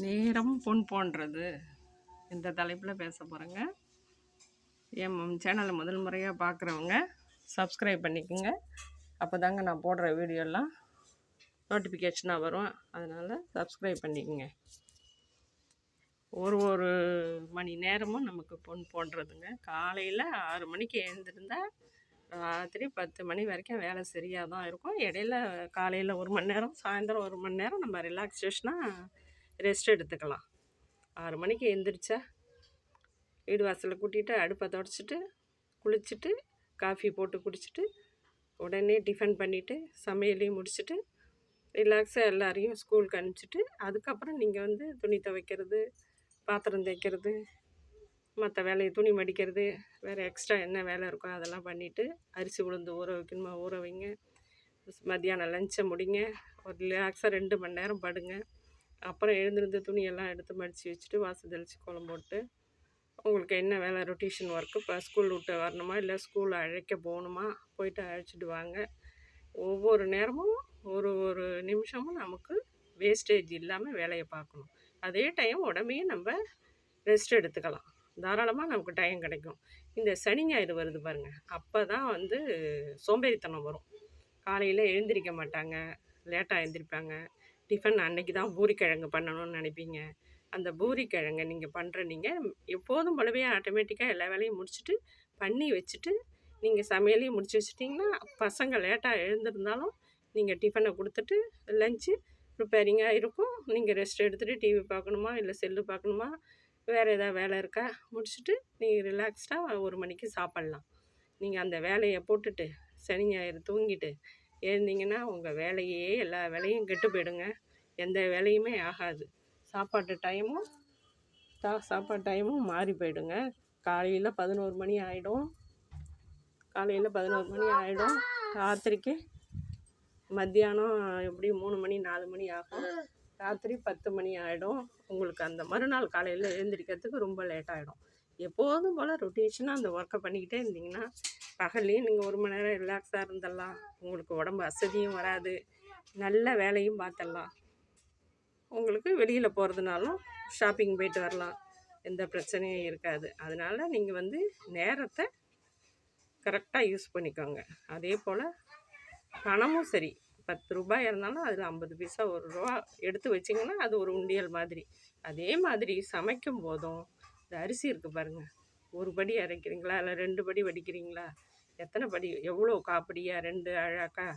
நேரம் பொன் போன்றது. இந்த தலைப்பில் பேச போகிறேங்க. என் சேனலை முதல் முறையாக பார்க்குறவங்க சப்ஸ்கிரைப் பண்ணிக்கோங்க. அப்போ தாங்க நான் போடுற வீடியோலாம் நோட்டிஃபிகேஷனாக வரும். அதனால் சப்ஸ்கிரைப் பண்ணிக்கோங்க. ஒரு மணி நேரமும் நமக்கு பொன் போன்றதுங்க. காலையில் 6 மணிக்கு எழுந்திருந்தால் ராத்திரி 10 மணி வரைக்கும் வேலை சரியாக தான் இருக்கும். இடையில காலையில் 1 மணி நேரம், சாயந்தரம் 1 மணி நேரம் நம்ம ரிலாக்ஸேஷனாக ரெஸ்ட் எடுத்துக்கலாம். 6 மணிக்கு எழுந்திரிச்சா வீடு வாசலில் கூட்டிகிட்டு அடுப்பை தொடச்சிட்டு குளிச்சுட்டு காஃபி போட்டு குடிச்சிட்டு உடனே டிஃபன் பண்ணிவிட்டு சமையலையும் முடிச்சுட்டு ரிலாக்ஸாக எல்லாரையும் ஸ்கூலுக்கு அனுப்பிச்சிட்டு அதுக்கப்புறம் நீங்கள் வந்து துணி துவைக்கிறது, பாத்திரம் தேய்க்கிறது, மற்ற வேலையை துணி மடிக்கிறது, வேறு எக்ஸ்ட்ரா என்ன வேலை இருக்கோ அதெல்லாம் பண்ணிவிட்டு அரிசி உளுந்து ஊற வைக்கணுமா ஊற வைங்க. மத்தியானம் லஞ்சை முடிங்க. ஒரு ரிலாக்ஸாக 2 மணி நேரம் படுங்க. அப்புறம் எழுந்திருந்து துணியெல்லாம் எடுத்து மடித்து வச்சுட்டு வாசல் தெளித்து கோலம் போட்டு உங்களுக்கு என்ன வேலை ரொட்டேஷன் ஒர்க்கு, இப்போ ஸ்கூல் விட்டு வரணுமா இல்லை ஸ்கூலில் அழைக்க போகணுமா, போயிட்டு அழைச்சிட்டு வாங்க. ஒவ்வொரு நேரமும் ஒரு நிமிஷமும் நமக்கு வேஸ்டேஜ் இல்லாமல் வேலையை பார்க்கணும். அதே டைம் உடம்பையும் நம்ம ரெஸ்ட் எடுத்துக்கலாம். தாராளமாக நமக்கு டைம் கிடைக்கும். இந்த சனி ஞாயிறு வருது பாருங்கள், அப்போ தான் வந்து சோம்பேறித்தனம் வரும். காலையில் எழுந்திரிக்க மாட்டாங்க, லேட்டாக எழுந்திரிப்பாங்க. டிஃபன் அன்னைக்கு தான் பூரிக்கிழங்கு பண்ணணும்னு நினைப்பீங்க. அந்த பூரிக்கிழங்கை நீங்கள் நீங்கள் எப்போதும் போலவே ஆட்டோமேட்டிக்காக எல்லா வேலையும் முடிச்சுட்டு பண்ணி வச்சுட்டு நீங்கள் சமையலையும் முடிச்சு வச்சுட்டிங்கன்னா பசங்க லேட்டாக எழுந்திருந்தாலும் நீங்கள் டிஃபனை கொடுத்துட்டு லஞ்சு ப்ரிப்பேரிங்காக இருக்கும். நீங்கள் ரெஸ்ட் எடுத்துகிட்டு டிவி பார்க்கணுமா இல்லை செல்லு பார்க்கணுமா, வேறு எதாவது வேலை இருக்கா முடிச்சுட்டு நீங்கள் ரிலாக்ஸ்டாக 1 மணிக்கு சாப்பிட்லாம். நீங்கள் அந்த வேலையை போட்டுட்டு சனி ஞாயிறு தூங்கிட்டு எழுந்திங்கன்னா உங்கள் வேலையே எல்லா வேலையும் கெட்டு போயிடுங்க. எந்த வேலையுமே ஆகாது. சாப்பாட்டு டைமும் மாறி போயிடுங்க. காலையில் 11 மணி ஆகிடும். ராத்திரிக்கு மத்தியானம் எப்படி 3 மணி 4 மணி ஆகும். ராத்திரி 10 மணி ஆகிடும். உங்களுக்கு அந்த மறுநாள் காலையில் எழுந்திரிக்கிறதுக்கு ரொம்ப லேட் ஆகிடும். எப்போதும் போல் ரொட்டேஷனாக அந்த ஒர்க்கை பண்ணிக்கிட்டே இருந்தீங்கன்னா பகல்லையும் நீங்கள் 1 மணி நேரம் ரிலாக்ஸாக இருந்துடலாம். உங்களுக்கு உடம்பு அசதியும் வராது, நல்ல வேலையும் பார்த்துடலாம். உங்களுக்கு வெளியில் போகிறதுனாலும் ஷாப்பிங் போயிட்டு வரலாம், எந்த பிரச்சனையும் இருக்காது. அதனால் நீங்கள் வந்து நேரத்தை கரெக்டாக யூஸ் பண்ணிக்கோங்க. அதே போல் பணமும் சரி, 10 ரூபாய் இருந்தாலும் அதில் 50 பைசா 1 ரூபா எடுத்து வச்சிங்கன்னா அது ஒரு உண்டியல் மாதிரி. அதே மாதிரி சமைக்கும் போதும் இந்த அரிசி இருக்குது பாருங்கள், 1 படி அரைக்கிறீங்களா இல்லை 2 படி வடிக்கிறீங்களா, எத்தனை படி, எவ்வளோ காப்படியா, 2 அழாக்கா,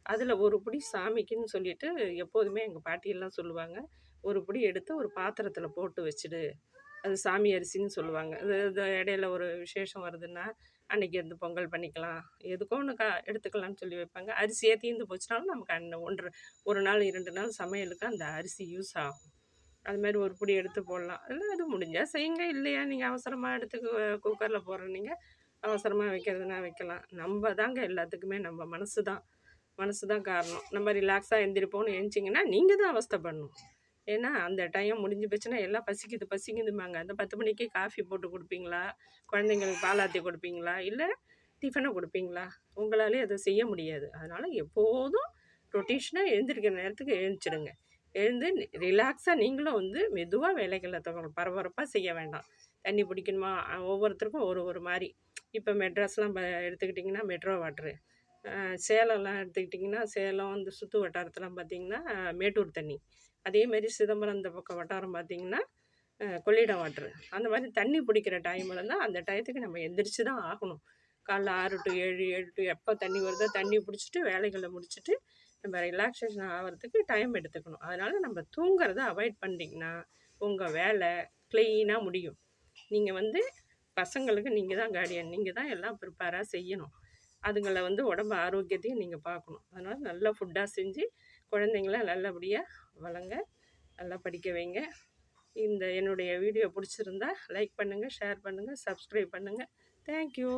அதில் 1 படி சாமிக்குன்னு சொல்லிவிட்டு எப்போதுமே எங்கள் பாட்டியெல்லாம் சொல்லுவாங்க, 1 படி எடுத்து ஒரு பாத்திரத்தில் போட்டு வச்சுடு, அது சாமி அரிசின்னு சொல்லுவாங்க. இது இடையில ஒரு விசேஷம் வருதுன்னா அன்றைக்கி வந்து பொங்கல் பண்ணிக்கலாம், எதுக்கோ ஒன்று எடுத்துக்கலாம்னு சொல்லி வைப்பாங்க. அரிசியே தீர்ந்து போச்சுனாலும் நமக்கு ஒரு நாள் 2 நாள் சமையலுக்கு அந்த அரிசி யூஸ் ஆகும். அதுமாதிரி 1 படி எடுத்து போடலாம். இல்லை அது முடிஞ்சால் செய்யுங்க, இல்லையா நீங்கள் அவசரமாக எடுத்து குக்கரில் போடுற நீங்கள் அவசரமாக வைக்கிறதுனா வைக்கலாம். நம்ம தாங்க எல்லாத்துக்குமே நம்ம மனசு தான் காரணம். நம்ம ரிலாக்ஸாக எழுந்திரிப்போன்னு எழுந்திச்சிங்கன்னா நீங்கள் தான் அவஸ்தைப்படணும். ஏன்னா அந்த டைம் முடிஞ்சு போச்சுன்னா எல்லாம் பசிக்குதுமாங்க. அந்த 10 மணிக்கு காஃபி போட்டு கொடுப்பீங்களா, குழந்தைங்களுக்கு பாலாத்தி கொடுப்பீங்களா, இல்லை டிஃபனை கொடுப்பீங்களா? உங்களாலே அதை செய்ய முடியாது. அதனால் எப்போதும் ரொட்டேஷனாக எழுந்திரிக்கிற நேரத்துக்கு எழுந்திரிச்சிடுங்க. எழுந்து ரிலாக்ஸாக நீங்களும் வந்து மெதுவாக வேலைகளை பரபரப்பாக செய்ய வேண்டாம். தண்ணி பிடிக்கணுமா, ஒவ்வொருத்தருக்கும் ஒரு மாதிரி. இப்போ மெட்ராஸ்லாம் எடுத்துக்கிட்டிங்கன்னா மெட்ரோ வாட்ரு, சேலம்லாம் எடுத்துக்கிட்டிங்கன்னா சேலம் இந்த சுற்று வட்டாரத்தெலாம் பார்த்திங்கன்னா மேட்டூர் தண்ணி, அதேமாரி சிதம்பரம் இந்த பக்கம் வட்டாரம் பார்த்திங்கன்னா கொள்ளிடம் வாட்ரு. அந்த மாதிரி தண்ணி பிடிக்கிற டைம் இருந்தால் அந்த டயத்துக்கு நம்ம எந்திரிச்சு தான் ஆகணும். காலைல 6 to 7, 7 to எப்போ தண்ணி வருதோ தண்ணி பிடிச்சிட்டு வேலைகளை முடிச்சுட்டு நம்ம ரிலாக்ஸேஷன் ஆகிறதுக்கு டைம் எடுத்துக்கணும். அதனால் நம்ம தூங்குறத அவாய்ட் பண்ணிங்கன்னா உங்கள் வேலை க்ளீனாக முடியும். நீங்கள் வந்து பசங்களுக்கு நீங்கள் தான் கார்டியன், நீங்கள் தான் எல்லாம் ப்ரிப்பேராக செய்யணும். அதுங்களை வந்து உடம்பு ஆரோக்கியத்தையும் நீங்கள் பார்க்கணும். அதனால் நல்ல ஃபுட்டாக செஞ்சு குழந்தைங்கள நல்லபடியாக வளங்க, நல்லா படிக்க வைங்க. என்னுடைய வீடியோ பிடிச்சிருந்தா லைக் பண்ணுங்கள், ஷேர் பண்ணுங்கள், சப்ஸ்கிரைப் பண்ணுங்கள். தேங்க்யூ.